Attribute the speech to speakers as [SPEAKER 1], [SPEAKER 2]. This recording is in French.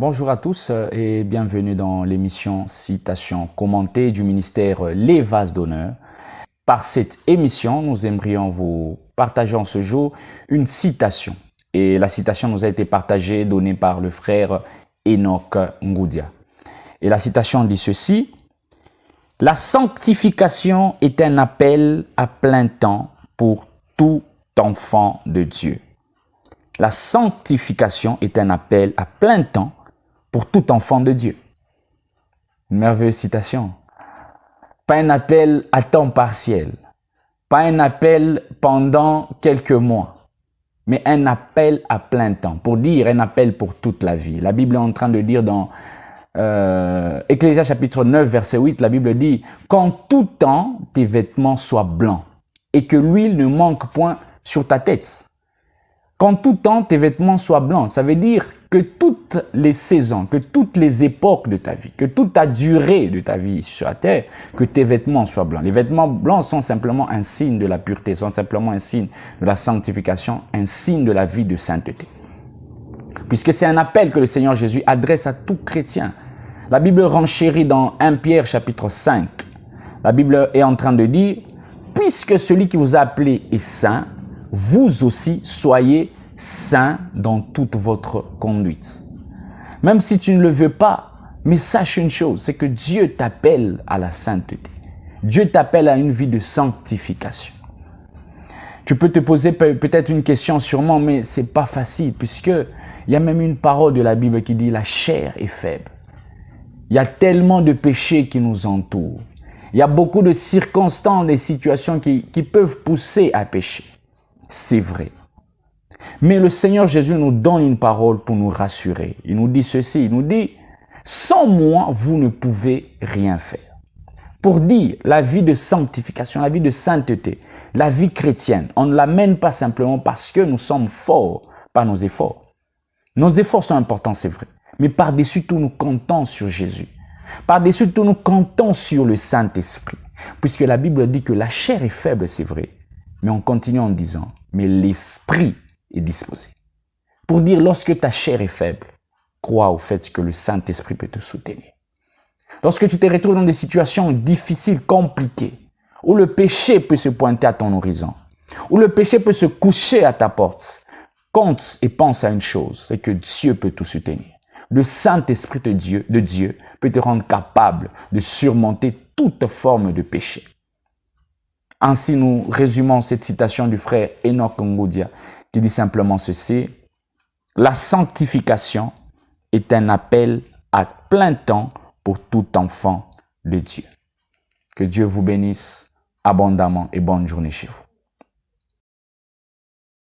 [SPEAKER 1] Bonjour à tous et bienvenue dans l'émission Citation commentée du ministère Les Vases d'honneur. Par cette émission, nous aimerions vous partager en ce jour une citation. Et la citation nous a été partagée, donnée par le frère Enoch Ngoudia. Et la citation dit ceci: « La sanctification est un appel à plein temps pour tout enfant de Dieu. » La sanctification est un appel à plein temps pour tout enfant de Dieu. Une merveilleuse citation. Pas un appel à temps partiel, pas un appel pendant quelques mois, mais un appel à plein temps, pour dire un appel pour toute la vie. La Bible est en train de dire dans Ecclésiaste chapitre 9, verset 8, la Bible dit « Qu'en tout temps tes vêtements soient blancs et que l'huile ne manque point sur ta tête. » Qu'en tout temps tes vêtements soient blancs, ça veut dire que toutes les saisons, que toutes les époques de ta vie, que toute ta durée de ta vie sur la terre, que tes vêtements soient blancs. Les vêtements blancs sont simplement un signe de la pureté, sont simplement un signe de la sanctification, un signe de la vie de sainteté. Puisque c'est un appel que le Seigneur Jésus adresse à tout chrétien. La Bible renchérit dans 1 Pierre chapitre 5. La Bible est en train de dire « Puisque celui qui vous a appelé est saint, vous aussi soyez saints dans toute votre conduite. » Même si tu ne le veux pas, mais sache une chose, c'est que Dieu t'appelle à la sainteté. Dieu t'appelle à une vie de sanctification. Tu peux te poser peut-être une question sûrement, mais ce n'est pas facile, puisqu'il y a même une parole de la Bible qui dit « la chair est faible ». Il y a tellement de péchés qui nous entourent. Il y a beaucoup de circonstances, des situations qui peuvent pousser à pécher. C'est vrai. Mais le Seigneur Jésus nous donne une parole pour nous rassurer. Il nous dit ceci, il nous dit « Sans moi, vous ne pouvez rien faire. » Pour dire la vie de sanctification, la vie de sainteté, la vie chrétienne, on ne l'amène pas simplement parce que nous sommes forts par nos efforts. Nos efforts sont importants, c'est vrai. Mais par-dessus tout, nous comptons sur Jésus. Par-dessus tout, nous comptons sur le Saint-Esprit. Puisque la Bible dit que la chair est faible, c'est vrai. Mais on continue en disant « mais l'esprit est disposé ». Pour dire, lorsque ta chair est faible, crois au fait que le Saint-Esprit peut te soutenir. Lorsque tu te retrouves dans des situations difficiles, compliquées, où le péché peut se pointer à ton horizon, où le péché peut se coucher à ta porte, compte et pense à une chose, c'est que Dieu peut te soutenir. Le Saint-Esprit de Dieu peut te rendre capable de surmonter toute forme de péché. Ainsi, nous résumons cette citation du frère Enoch Ngoudia qui dit simplement ceci: « La sanctification est un appel à plein temps pour tout enfant de Dieu. » Que Dieu vous bénisse abondamment et bonne journée chez vous.